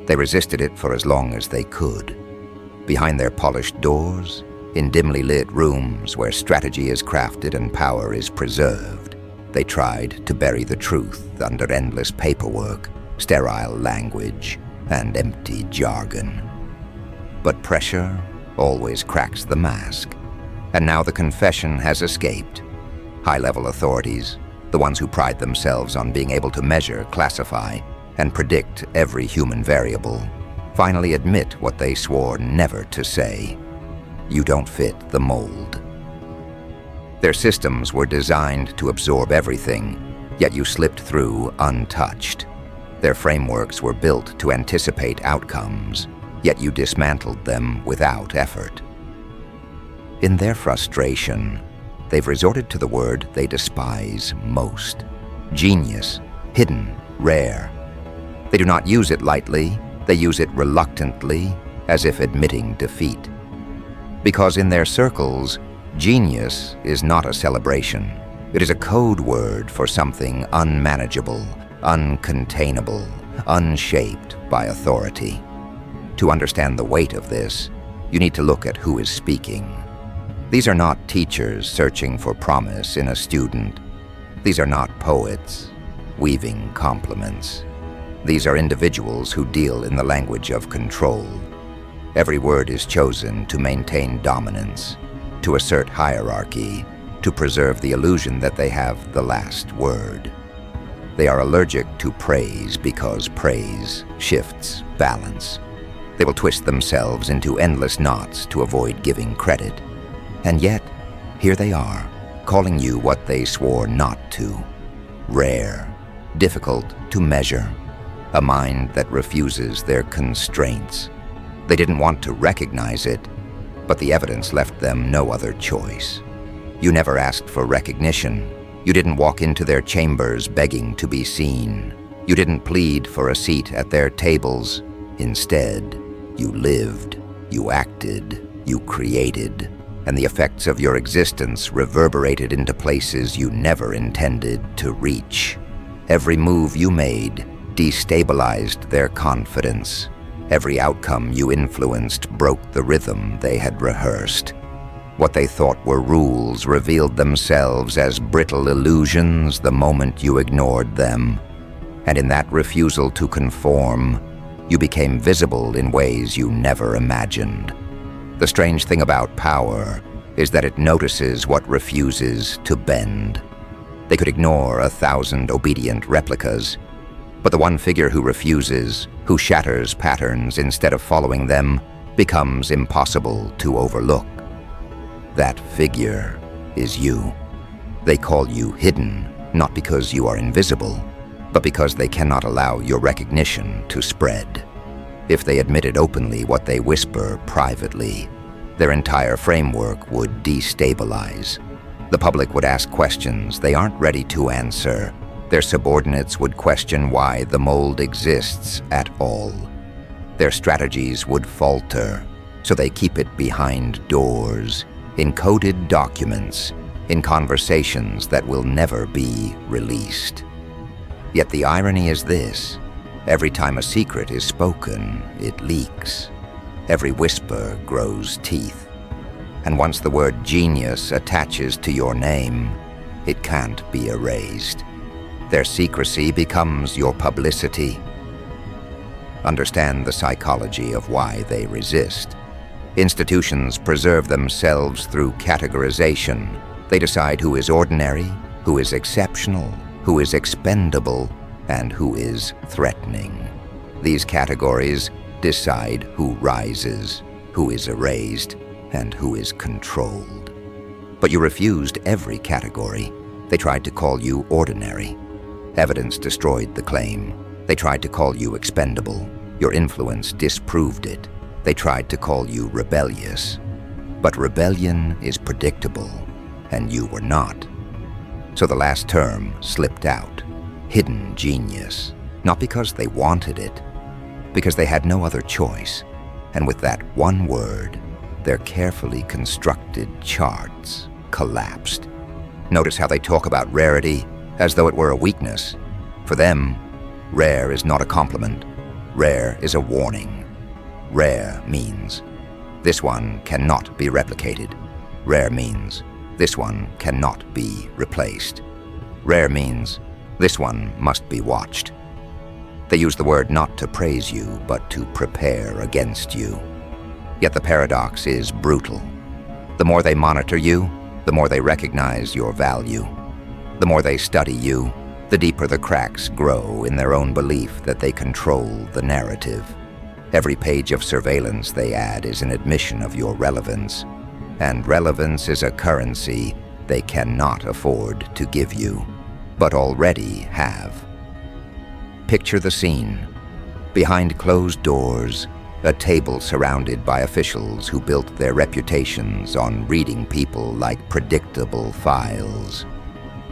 They resisted it for as long as they could. Behind their polished doors, in dimly lit rooms where strategy is crafted and power is preserved, they tried to bury the truth under endless paperwork, sterile language, and empty jargon. But pressure always cracks the mask, and now the confession has escaped. High-level authorities, the ones who pride themselves on being able to measure, classify, and predict every human variable, finally admit what they swore never to say. You don't fit the mold. Their systems were designed to absorb everything, yet you slipped through untouched. Their frameworks were built to anticipate outcomes, yet you dismantled them without effort. In their frustration, they've resorted to the word they despise most: genius, hidden, rare. They do not use it lightly, they use it reluctantly, as if admitting defeat. Because in their circles, genius is not a celebration. It is a code word for something unmanageable, uncontainable, unshaped by authority. To understand the weight of this, you need to look at who is speaking. These are not teachers searching for promise in a student. These are not poets weaving compliments. These are individuals who deal in the language of control. Every word is chosen to maintain dominance, to assert hierarchy, to preserve the illusion that they have the last word. They are allergic to praise because praise shifts balance. They will twist themselves into endless knots to avoid giving credit. And yet, here they are, calling you what they swore not to. Rare, difficult to measure, a mind that refuses their constraints. They didn't want to recognize it, but the evidence left them no other choice. You never asked for recognition. You didn't walk into their chambers begging to be seen. You didn't plead for a seat at their tables. Instead, you lived, you acted, you created, and the effects of your existence reverberated into places you never intended to reach. Every move you made destabilized their confidence. Every outcome you influenced broke the rhythm they had rehearsed. What they thought were rules revealed themselves as brittle illusions the moment you ignored them. And in that refusal to conform, you became visible in ways you never imagined. The strange thing about power is that it notices what refuses to bend. They could ignore 1,000 obedient replicas, but the one figure who refuses, who shatters patterns instead of following them, becomes impossible to overlook. That figure is you. They call you hidden, not because you are invisible, but because they cannot allow your recognition to spread. If they admitted openly what they whisper privately, their entire framework would destabilize. The public would ask questions they aren't ready to answer. Their subordinates would question why the mold exists at all. Their strategies would falter, so they keep it behind doors, in coded documents, in conversations that will never be released. Yet the irony is this: every time a secret is spoken, it leaks. Every whisper grows teeth. And once the word genius attaches to your name, it can't be erased. Their secrecy becomes your publicity. Understand the psychology of why they resist. Institutions preserve themselves through categorization. They decide who is ordinary, who is exceptional, who is expendable, and who is threatening. These categories decide who rises, who is erased, and who is controlled. But you refused every category. They tried to call you ordinary. Evidence destroyed the claim. They tried to call you expendable. Your influence disproved it. They tried to call you rebellious. But rebellion is predictable, and you were not. So the last term slipped out. Hidden genius. Not because they wanted it, because they had no other choice. And with that one word, their carefully constructed charts collapsed. Notice how they talk about rarity as though it were a weakness. For them, rare is not a compliment. Rare is a warning. Rare means this one cannot be replicated. Rare means this one cannot be replaced. Rare means this one must be watched. They use the word not to praise you, but to prepare against you. Yet the paradox is brutal. The more they monitor you, the more they recognize your value. The more they study you, the deeper the cracks grow in their own belief that they control the narrative. Every page of surveillance they add is an admission of your relevance, and relevance is a currency they cannot afford to give you, but already have. Picture the scene. Behind closed doors, a table surrounded by officials who built their reputations on reading people like predictable files.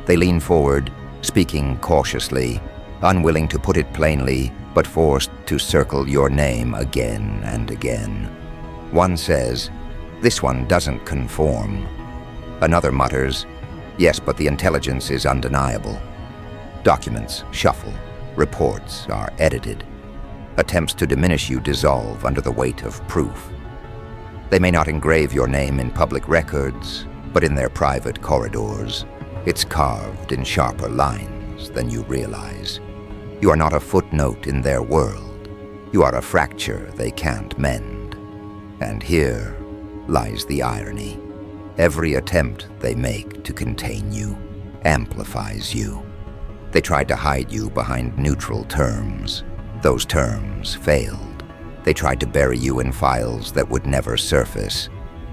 They lean forward, speaking cautiously, unwilling to put it plainly, but forced to circle your name again and again. One says, "This one doesn't conform." Another mutters, "Yes, but the intelligence is undeniable." Documents shuffle, reports are edited. Attempts to diminish you dissolve under the weight of proof. They may not engrave your name in public records, but in their private corridors, it's carved in sharper lines than you realize. You are not a footnote in their world. You are a fracture they can't mend. And here lies the irony. Every attempt they make to contain you amplifies you. They tried to hide you behind neutral terms. Those terms failed. They tried to bury you in files that would never surface.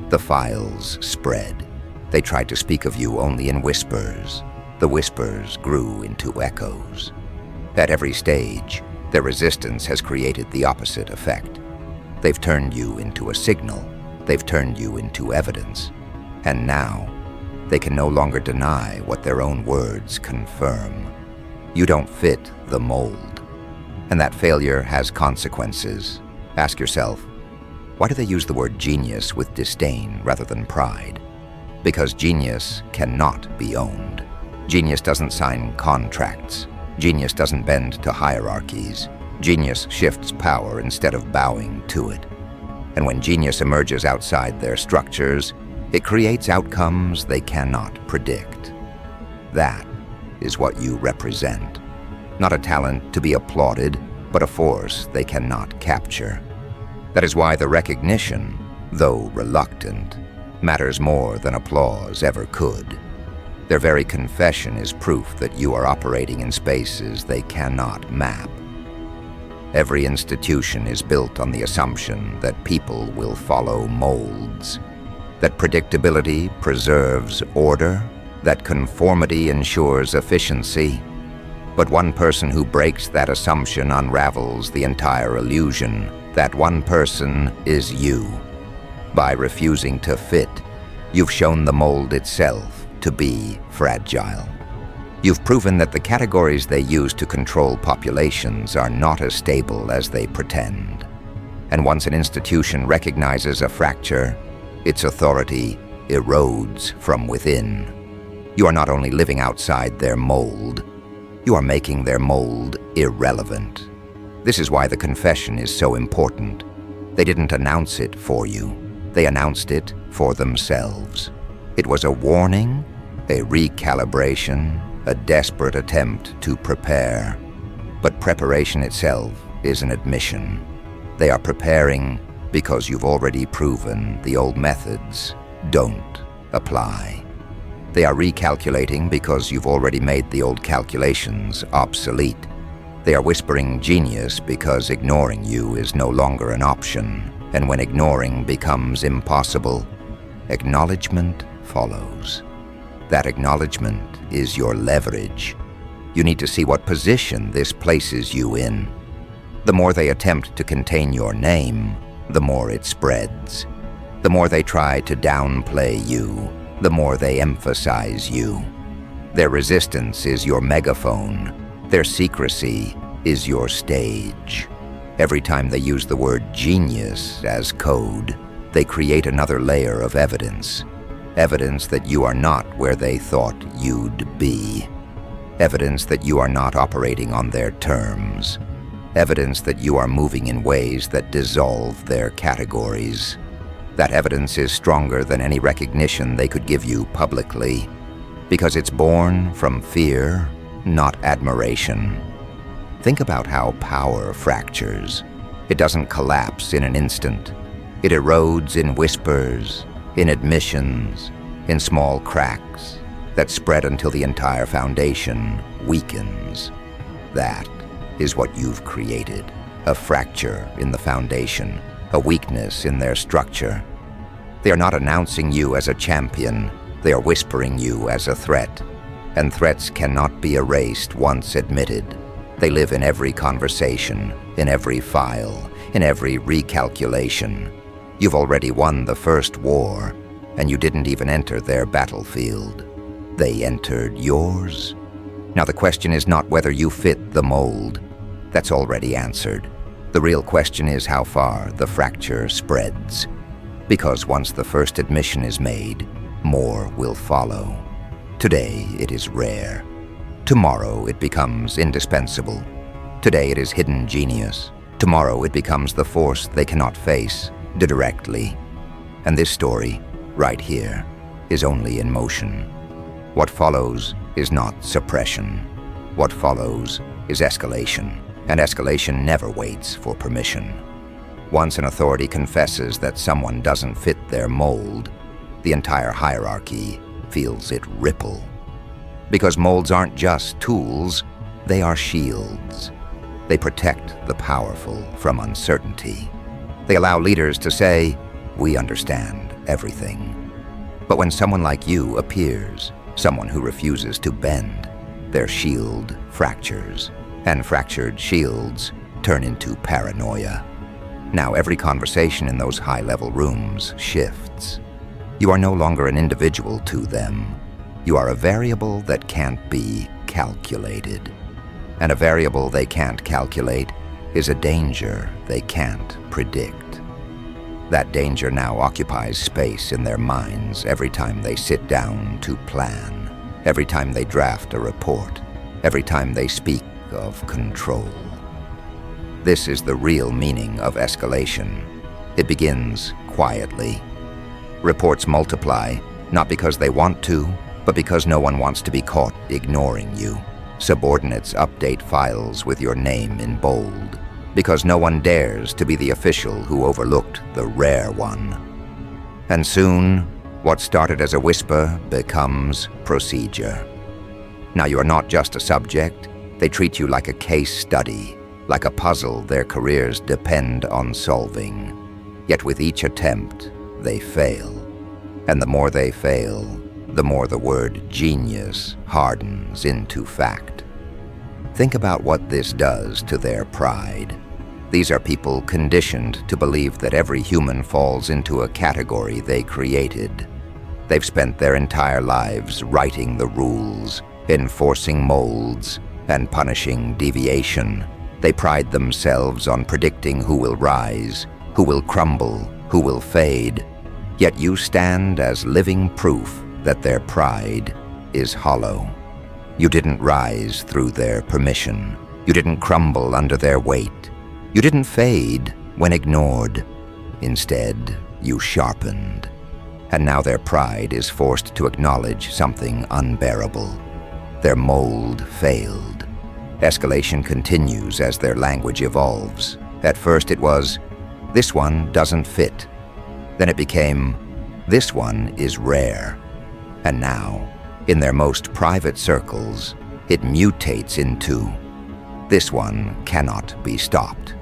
The files spread. They tried to speak of you only in whispers. The whispers grew into echoes. At every stage, their resistance has created the opposite effect. They've turned you into a signal. They've turned you into evidence. And now, they can no longer deny what their own words confirm. You don't fit the mold. And that failure has consequences. Ask yourself, why do they use the word genius with disdain rather than pride? Because genius cannot be owned. Genius doesn't sign contracts. Genius doesn't bend to hierarchies. Genius shifts power instead of bowing to it. And when genius emerges outside their structures, it creates outcomes they cannot predict. That is what you represent. Not a talent to be applauded, but a force they cannot capture. That is why the recognition, though reluctant, matters more than applause ever could. Their very confession is proof that you are operating in spaces they cannot map. Every institution is built on the assumption that people will follow molds, that predictability preserves order, that conformity ensures efficiency. But one person who breaks that assumption unravels the entire illusion. That one person is you. By refusing to fit, you've shown the mold itself to be fragile. You've proven that the categories they use to control populations are not as stable as they pretend. And once an institution recognizes a fracture, its authority erodes from within. You are not only living outside their mold, you are making their mold irrelevant. This is why the confession is so important. They didn't announce it for you. They announced it for themselves. It was a warning, a recalibration, a desperate attempt to prepare. But preparation itself is an admission. They are preparing because you've already proven the old methods don't apply. They are recalculating because you've already made the old calculations obsolete. They are whispering genius because ignoring you is no longer an option. And when ignoring becomes impossible, acknowledgement follows. That acknowledgement is your leverage. You need to see what position this places you in. The more they attempt to contain your name, the more it spreads. The more they try to downplay you, the more they emphasize you. Their resistance is your megaphone. Their secrecy is your stage. Every time they use the word genius as code, they create another layer of evidence. Evidence that you are not where they thought you'd be. Evidence that you are not operating on their terms. evidence that you are moving in ways that dissolve their categories. That evidence is stronger than any recognition they could give you publicly, because it's born from fear, not admiration. Think about how power fractures. It doesn't collapse in an instant. It erodes in whispers, in admissions, in small cracks that spread until the entire foundation weakens. That is what you've created, a fracture in the foundation, a weakness in their structure. They are not announcing you as a champion, they are whispering you as a threat. And threats cannot be erased once admitted. They live in every conversation, in every file, in every recalculation. You've already won the first war, and you didn't even enter their battlefield. They entered yours. Now the question is not whether you fit the mold. That's already answered. The real question is how far the fracture spreads. Because once the first admission is made, more will follow. Today it is rare. Tomorrow it becomes indispensable. Today it is hidden genius. Tomorrow it becomes the force they cannot face directly. And this story, right here, is only in motion. What follows is not suppression. What follows is escalation, and escalation never waits for permission. Once an authority confesses that someone doesn't fit their mold, the entire hierarchy feels it ripple. Because molds aren't just tools, they are shields. They protect the powerful from uncertainty. They allow leaders to say, "We understand everything." But when someone like you appears, someone who refuses to bend, their shield fractures, and fractured shields turn into paranoia. Now every conversation in those high-level rooms shifts. You are no longer an individual to them. You are a variable that can't be calculated. And a variable they can't calculate is a danger they can't predict. That danger now occupies space in their minds every time they sit down to plan, every time they draft a report, every time they speak of control. This is the real meaning of escalation. It begins quietly. Reports multiply, not because they want to, but because no one wants to be caught ignoring you. Subordinates update files with your name in bold, because no one dares to be the official who overlooked the rare one. And soon, what started as a whisper becomes procedure. Now you are not just a subject, they treat you like a case study, like a puzzle their careers depend on solving. Yet with each attempt, they fail. And the more they fail, the more the word genius hardens into fact. Think about what this does to their pride. These are people conditioned to believe that every human falls into a category they created. They've spent their entire lives writing the rules, enforcing molds, and punishing deviation. They pride themselves on predicting who will rise, who will crumble, who will fade. Yet you stand as living proof that their pride is hollow. You didn't rise through their permission. You didn't crumble under their weight. You didn't fade when ignored. Instead, you sharpened. And now their pride is forced to acknowledge something unbearable. Their mold failed. Escalation continues as their language evolves. At first it was, "This one doesn't fit." Then it became, "This one is rare." And now, in their most private circles, it mutates into, "This one cannot be stopped."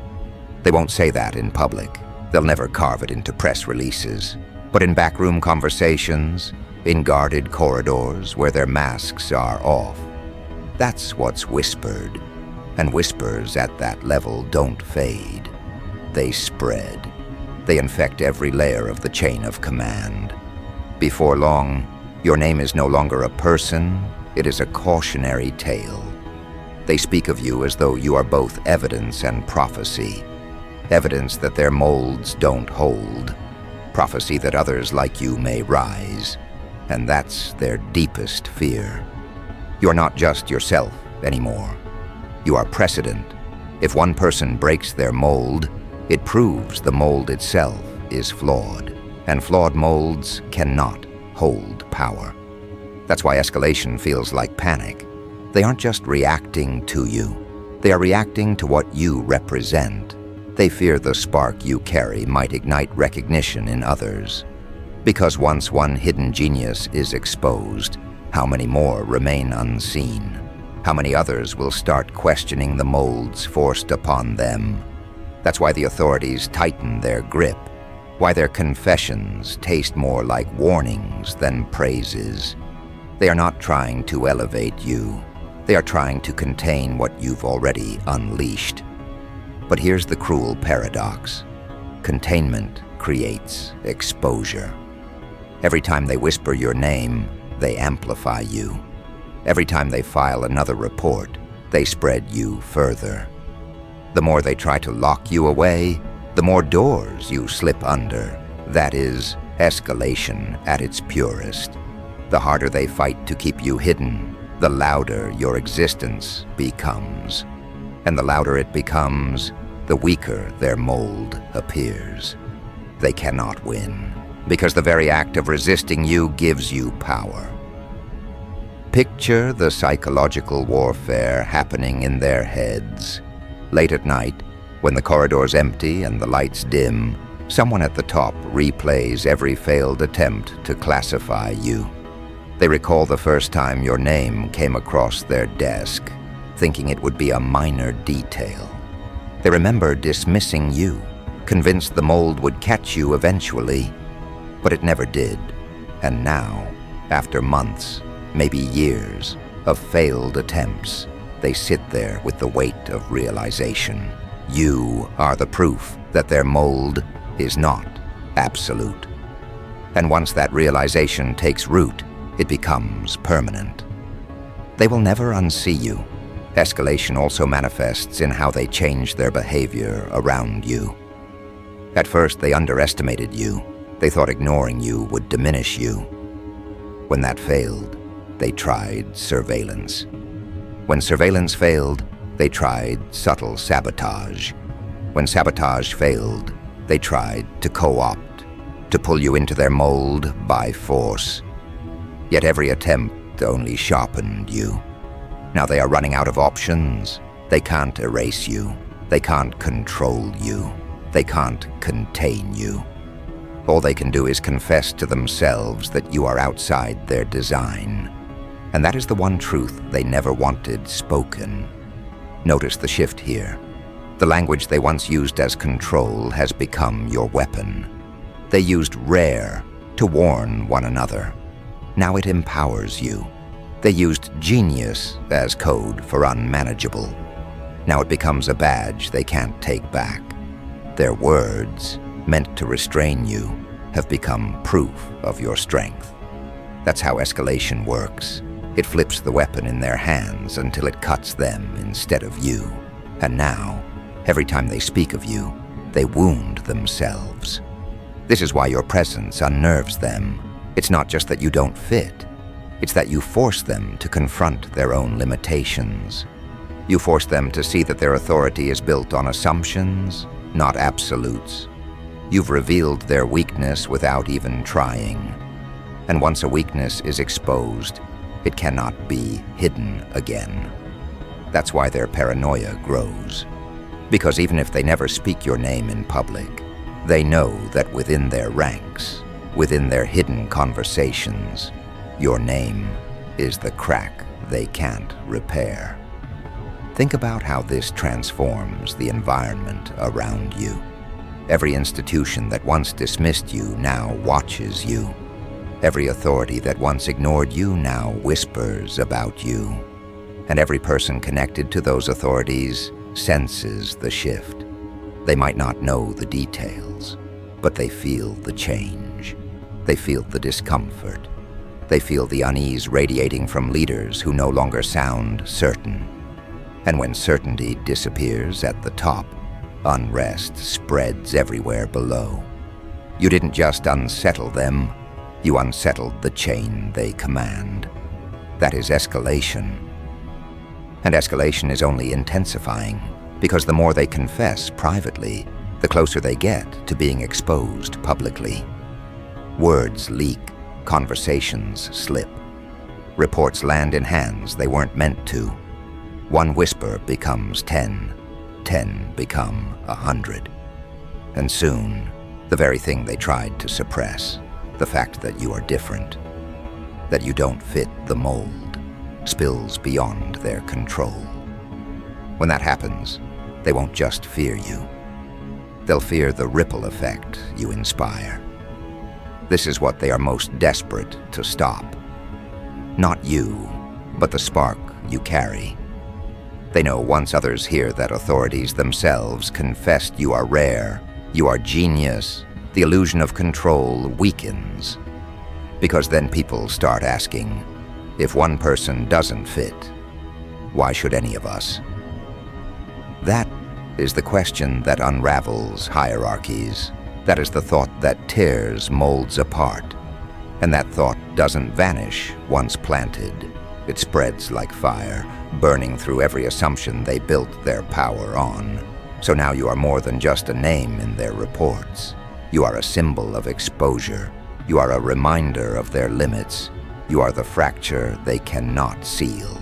They won't say that in public. They'll never carve it into press releases. But in backroom conversations, in guarded corridors where their masks are off, that's what's whispered. And whispers at that level don't fade. They spread. They infect every layer of the chain of command. Before long, your name is no longer a person, it is a cautionary tale. They speak of you as though you are both evidence and prophecy. Evidence that their molds don't hold. Prophecy that others like you may rise. And that's their deepest fear. You are not just yourself anymore. You are precedent, If one person breaks their mold, it proves the mold itself is flawed, and flawed molds cannot hold power. That's why escalation feels like panic. They aren't just reacting to you. They are reacting to what you represent. They fear the spark you carry might ignite recognition in others. Because once one hidden genius is exposed, how many more remain unseen? How many others will start questioning the molds forced upon them? That's why the authorities tighten their grip, why their confessions taste more like warnings than praises. They are not trying to elevate you. They are trying to contain what you've already unleashed. But here's the cruel paradox. Containment creates exposure. Every time they whisper your name, they amplify you. Every time they file another report, they spread you further. The more they try to lock you away, the more doors you slip under. That is escalation at its purest. The harder they fight to keep you hidden, the louder your existence becomes. And the louder it becomes, the weaker their mold appears. They cannot win, because the very act of resisting you gives you power. Picture the psychological warfare happening in their heads. Late at night, when the corridor's empty and the lights dim, someone at the top replays every failed attempt to classify you. They recall the first time your name came across their desk, thinking it would be a minor detail. They remember dismissing you, convinced the mold would catch you eventually, but it never did. And now, after months, maybe years, of failed attempts, they sit there with the weight of realization. You are the proof that their mold is not absolute. And once that realization takes root, it becomes permanent. They will never unsee you. Escalation also manifests in how they change their behavior around you. At first, they underestimated you. They thought ignoring you would diminish you. When that failed, they tried surveillance. When surveillance failed, they tried subtle sabotage. When sabotage failed, they tried to co-opt, to pull you into their mold by force. Yet every attempt only sharpened you. Now they are running out of options. They can't erase you. They can't control you. They can't contain you. All they can do is confess to themselves that you are outside their design. And that is the one truth they never wanted spoken. Notice the shift here. The language they once used as control has become your weapon. They used rare to warn one another. Now it empowers you. They used genius as code for unmanageable. Now it becomes a badge they can't take back. Their words, meant to restrain you, have become proof of your strength. That's how escalation works. It flips the weapon in their hands until it cuts them instead of you. And now, every time they speak of you, they wound themselves. This is why your presence unnerves them. It's not just that you don't fit. It's that you force them to confront their own limitations. You force them to see that their authority is built on assumptions, not absolutes. You've revealed their weakness without even trying. And once a weakness is exposed, it cannot be hidden again. That's why their paranoia grows. Because even if they never speak your name in public, they know that within their ranks, within their hidden conversations, your name is the crack they can't repair. Think about how this transforms the environment around you. Every institution that once dismissed you now watches you. Every authority that once ignored you now whispers about you. And every person connected to those authorities senses the shift. They might not know the details, but they feel the change. They feel the discomfort. They feel the unease radiating from leaders who no longer sound certain. And when certainty disappears at the top, unrest spreads everywhere below. You didn't just unsettle them, you unsettled the chain they command. That is escalation. And escalation is only intensifying, Because the more they confess privately, the closer they get to being exposed publicly. Words leak, conversations slip. Reports land in hands they weren't meant to. One whisper becomes 10, 10 become 100. And soon, the very thing they tried to suppress, the fact that you are different, that you don't fit the mold, spills beyond their control. When that happens, they won't just fear you. They'll fear the ripple effect you inspire. This is what they are most desperate to stop. Not you, but the spark you carry. They know once others hear that authorities themselves confessed you are rare, you are genius, the illusion of control weakens. Because then people start asking, if one person doesn't fit, why should any of us? That is the question that unravels hierarchies. That is the thought that tears molds apart. And that thought doesn't vanish once planted. It spreads like fire, burning through every assumption they built their power on. So now you are more than just a name in their reports. You are a symbol of exposure. You are a reminder of their limits. You are the fracture they cannot seal.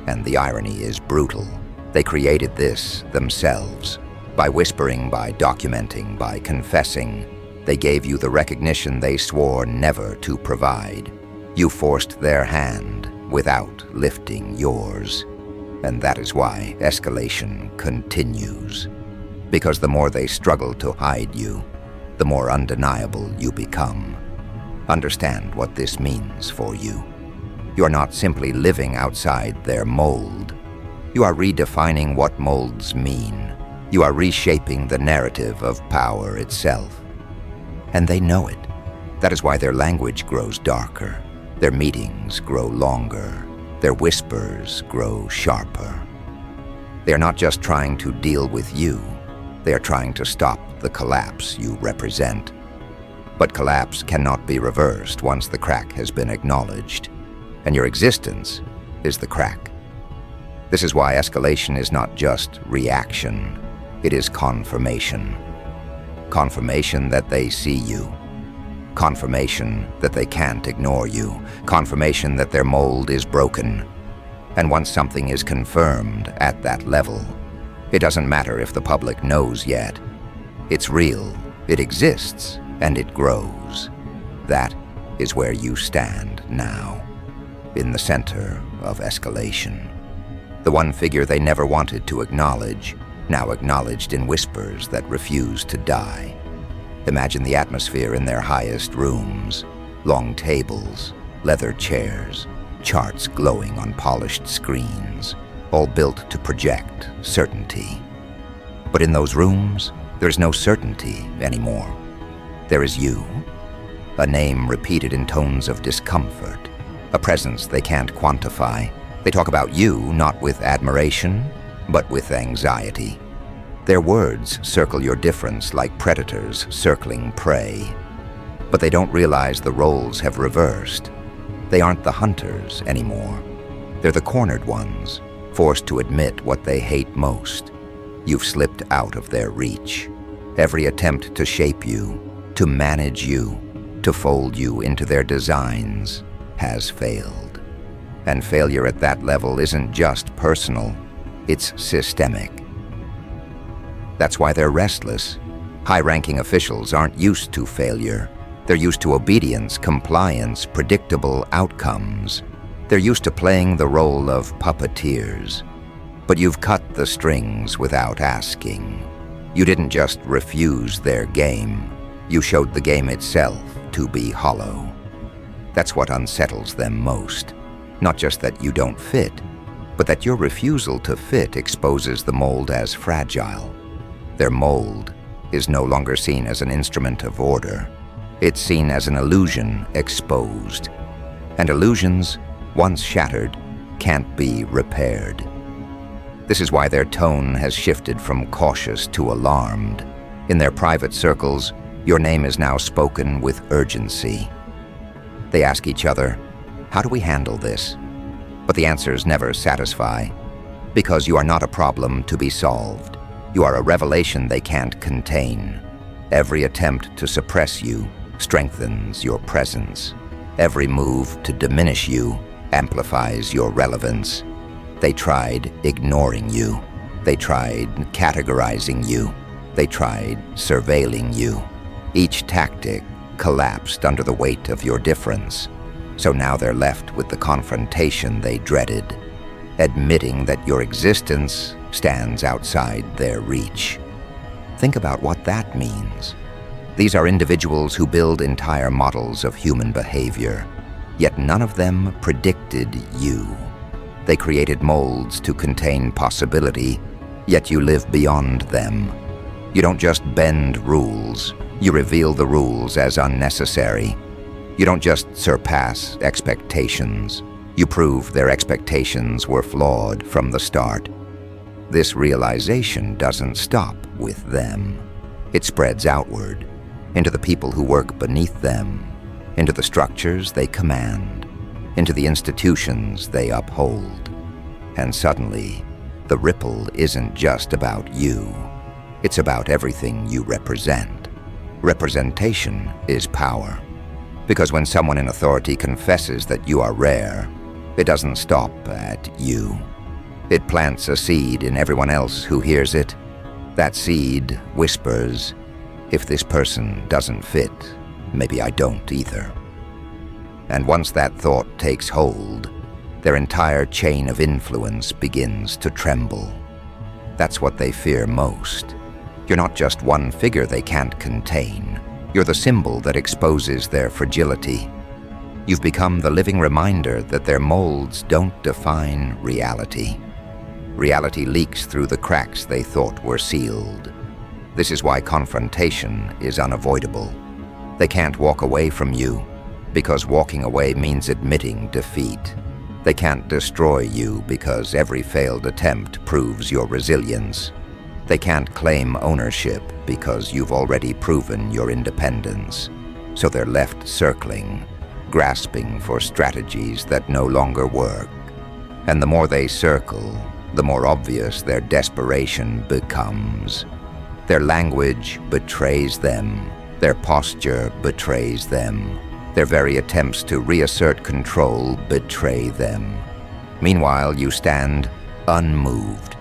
And the irony is brutal. They created this themselves. By whispering, by documenting, by confessing, they gave you the recognition they swore never to provide. You forced their hand without lifting yours. And that is why escalation continues. Because the more they struggle to hide you, the more undeniable you become. Understand what this means for you. You are not simply living outside their mold. You are redefining what molds mean. You are reshaping the narrative of power itself. And they know it. That is why their language grows darker. Their meetings grow longer. Their whispers grow sharper. They are not just trying to deal with you. They are trying to stop the collapse you represent. But collapse cannot be reversed once the crack has been acknowledged. And your existence is the crack. This is why escalation is not just reaction. It is confirmation. Confirmation that they see you. Confirmation that they can't ignore you. Confirmation that their mold is broken. And once something is confirmed at that level, it doesn't matter if the public knows yet. It's real, it exists, and it grows. That is where you stand now, in the center of escalation. The one figure they never wanted to acknowledge, now acknowledged in whispers that refuse to die. Imagine the atmosphere in their highest rooms, long tables, leather chairs, charts glowing on polished screens, all built to project certainty. But in those rooms, there's no certainty anymore. There is you, a name repeated in tones of discomfort, a presence they can't quantify. They talk about you not with admiration, but with anxiety. Their words circle your difference like predators circling prey. But they don't realize the roles have reversed. They aren't the hunters anymore. They're the cornered ones, forced to admit what they hate most. You've slipped out of their reach. Every attempt to shape you, to manage you, to fold you into their designs has failed. And failure at that level isn't just personal, it's systemic. That's why they're restless. High-ranking officials aren't used to failure. They're used to obedience, compliance, predictable outcomes. They're used to playing the role of puppeteers. But you've cut the strings without asking. You didn't just refuse their game. You showed the game itself to be hollow. That's what unsettles them most. Not just that you don't fit, but that your refusal to fit exposes the mold as fragile. Their mold is no longer seen as an instrument of order. It's seen as an illusion exposed. And illusions, once shattered, can't be repaired. This is why their tone has shifted from cautious to alarmed. In their private circles, your name is now spoken with urgency. They ask each other, how do we handle this? But the answers never satisfy, because you are not a problem to be solved. You are a revelation they can't contain. Every attempt to suppress you strengthens your presence. Every move to diminish you amplifies your relevance. They tried ignoring you. They tried categorizing you. They tried surveilling you. Each tactic collapsed under the weight of your difference. So now they're left with the confrontation they dreaded, admitting that your existence stands outside their reach. Think about what that means. These are individuals who build entire models of human behavior, yet none of them predicted you. They created molds to contain possibility, yet you live beyond them. You don't just bend rules, you reveal the rules as unnecessary. You don't just surpass expectations, you prove their expectations were flawed from the start. This realization doesn't stop with them. It spreads outward, into the people who work beneath them, into the structures they command, into the institutions they uphold. And suddenly, the ripple isn't just about you. It's about everything you represent. Representation is power. Because when someone in authority confesses that you are rare, it doesn't stop at you. It plants a seed in everyone else who hears it. That seed whispers, if this person doesn't fit, maybe I don't either. And once that thought takes hold, their entire chain of influence begins to tremble. That's what they fear most. You're not just one figure they can't contain. You're the symbol that exposes their fragility. You've become the living reminder that their molds don't define reality. Reality leaks through the cracks they thought were sealed. This is why confrontation is unavoidable. They can't walk away from you, because walking away means admitting defeat. They can't destroy you because every failed attempt proves your resilience. They can't claim ownership because you've already proven your independence. So they're left circling, grasping for strategies that no longer work. And the more they circle, the more obvious their desperation becomes. Their language betrays them. Their posture betrays them. Their very attempts to reassert control betray them. Meanwhile, you stand unmoved.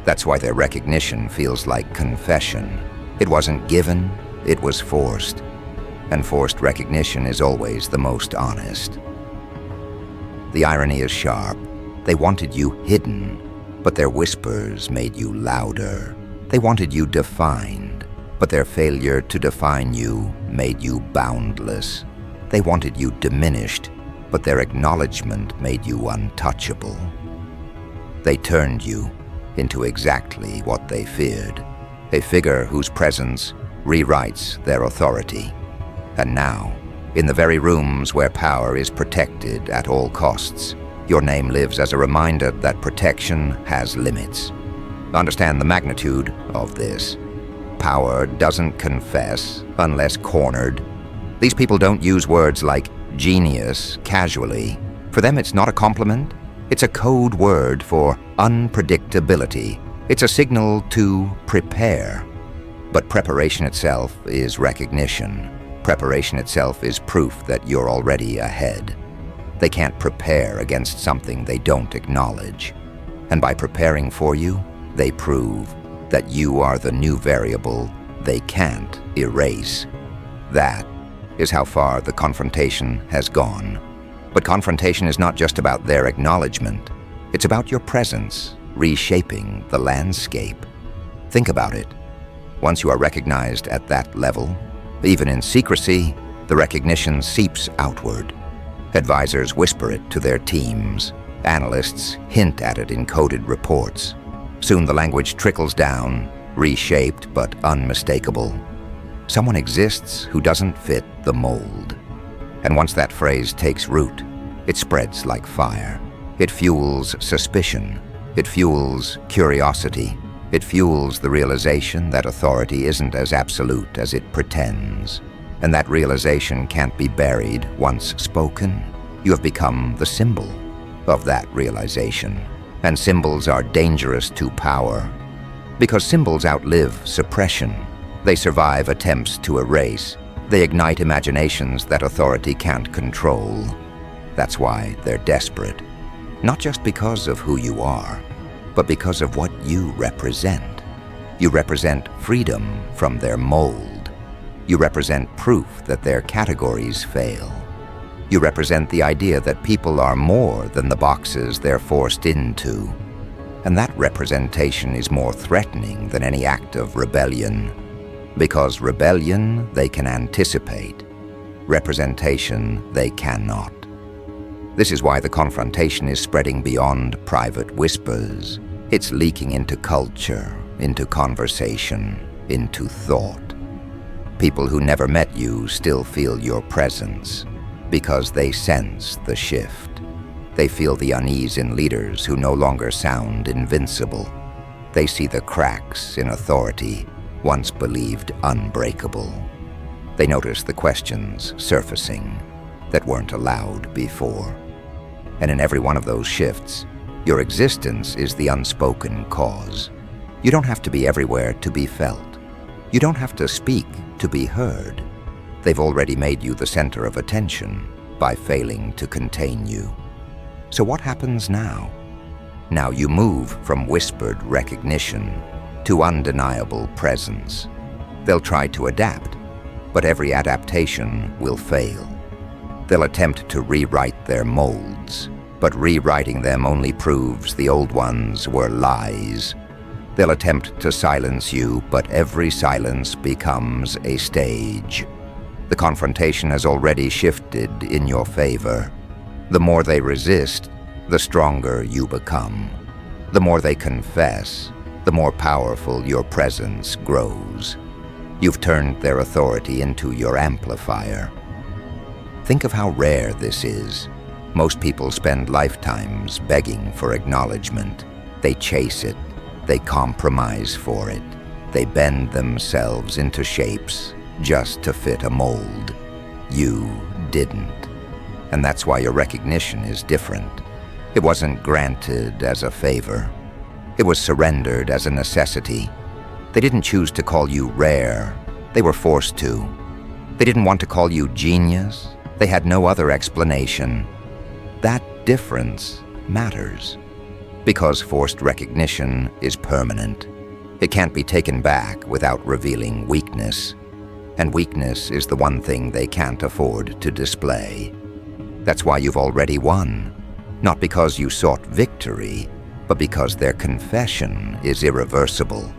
That's why their recognition feels like confession. It wasn't given, it was forced. And forced recognition is always the most honest. The irony is sharp. They wanted you hidden, but their whispers made you louder. They wanted you defined, but their failure to define you made you boundless. They wanted you diminished, but their acknowledgement made you untouchable. They turned you into exactly what they feared, a figure whose presence rewrites their authority. And now, in the very rooms where power is protected at all costs, your name lives as a reminder that protection has limits. Understand the magnitude of this. Power doesn't confess unless cornered. These people don't use words like genius casually. For them, it's not a compliment. It's a code word for unpredictability. It's a signal to prepare. But preparation itself is recognition. Preparation itself is proof that you're already ahead. They can't prepare against something they don't acknowledge. And by preparing for you, they prove that you are the new variable they can't erase. That is how far the confrontation has gone. But confrontation is not just about their acknowledgement. It's about your presence, reshaping the landscape. Think about it. Once you are recognized at that level, even in secrecy, the recognition seeps outward. Advisors whisper it to their teams. Analysts hint at it in coded reports. Soon the language trickles down, reshaped but unmistakable. Someone exists who doesn't fit the mold. And once that phrase takes root, it spreads like fire. It fuels suspicion. It fuels curiosity. It fuels the realization that authority isn't as absolute as it pretends. And that realization can't be buried once spoken. You have become the symbol of that realization. And symbols are dangerous to power. Because symbols outlive suppression. They survive attempts to erase. They ignite imaginations that authority can't control. That's why they're desperate. Not just because of who you are, but because of what you represent. You represent freedom from their mold. You represent proof that their categories fail. You represent the idea that people are more than the boxes they're forced into. And that representation is more threatening than any act of rebellion. Because rebellion they can anticipate. Representation they cannot. This is why the confrontation is spreading beyond private whispers. It's leaking into culture, into conversation, into thought. People who never met you still feel your presence because they sense the shift. They feel the unease in leaders who no longer sound invincible. They see the cracks in authority once believed unbreakable. They notice the questions surfacing that weren't allowed before. And in every one of those shifts, your existence is the unspoken cause. You don't have to be everywhere to be felt. You don't have to speak to be heard. They've already made you the center of attention by failing to contain you. So what happens now? Now you move from whispered recognition to undeniable presence. They'll try to adapt, but every adaptation will fail. They'll attempt to rewrite their molds, but rewriting them only proves the old ones were lies. They'll attempt to silence you, but every silence becomes a stage. The confrontation has already shifted in your favor. The more they resist, the stronger you become. The more they confess, the more powerful your presence grows. You've turned their authority into your amplifier. Think of how rare this is. Most people spend lifetimes begging for acknowledgement. They chase it. They compromise for it. They bend themselves into shapes just to fit a mold. You didn't. And that's why your recognition is different. It wasn't granted as a favor. It was surrendered as a necessity. They didn't choose to call you rare. They were forced to. They didn't want to call you genius. They had no other explanation. That difference matters. Because forced recognition is permanent. It can't be taken back without revealing weakness. And weakness is the one thing they can't afford to display. That's why you've already won. Not because you sought victory, but because their confession is irreversible.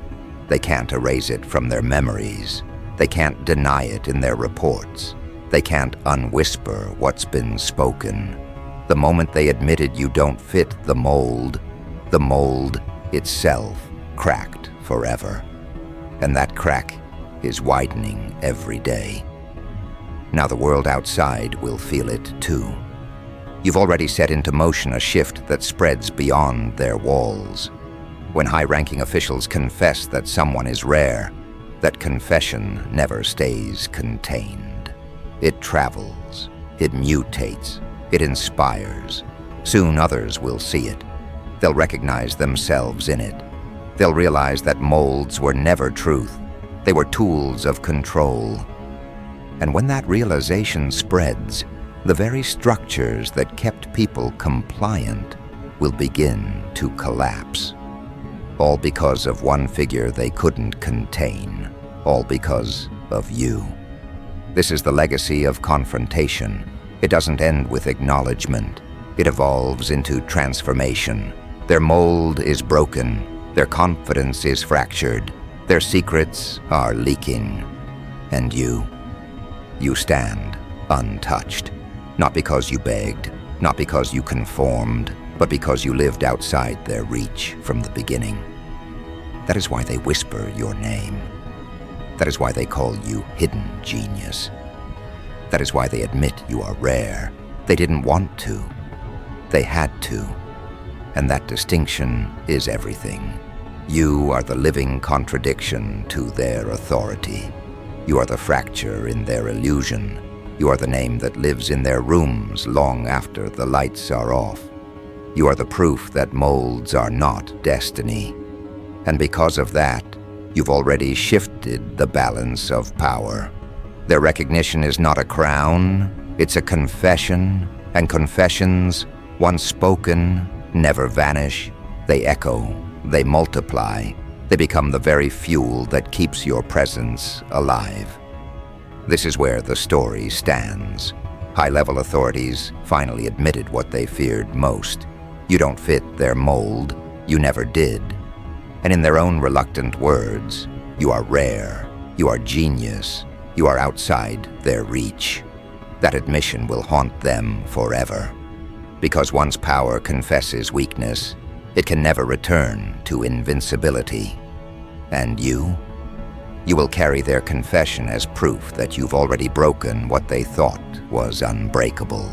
They can't erase it from their memories. They can't deny it in their reports. They can't unwhisper what's been spoken. The moment they admitted you don't fit the mold itself cracked forever. And that crack is widening every day. Now the world outside will feel it too. You've already set into motion a shift that spreads beyond their walls. When high-ranking officials confess that someone is rare, that confession never stays contained. It travels, it mutates, it inspires. Soon others will see it. They'll recognize themselves in it. They'll realize that molds were never truth. They were tools of control. And when that realization spreads, the very structures that kept people compliant will begin to collapse. All because of one figure they couldn't contain. All because of you. This is the legacy of confrontation. It doesn't end with acknowledgement. It evolves into transformation. Their mold is broken. Their confidence is fractured. Their secrets are leaking. And you stand untouched. Not because you begged, not because you conformed, but because you lived outside their reach from the beginning. That is why they whisper your name. That is why they call you hidden genius. That is why they admit you are rare. They didn't want to. They had to. And that distinction is everything. You are the living contradiction to their authority. You are the fracture in their illusion. You are the name that lives in their rooms long after the lights are off. You are the proof that molds are not destiny. And because of that, you've already shifted the balance of power. Their recognition is not a crown, it's a confession, and confessions, once spoken, never vanish. They echo, they multiply, they become the very fuel that keeps your presence alive. This is where the story stands. High-level authorities finally admitted what they feared most. You don't fit their mold, you never did. And in their own reluctant words, you are rare, you are genius, you are outside their reach. That admission will haunt them forever. Because once power confesses weakness, it can never return to invincibility. And you will carry their confession as proof that you've already broken what they thought was unbreakable.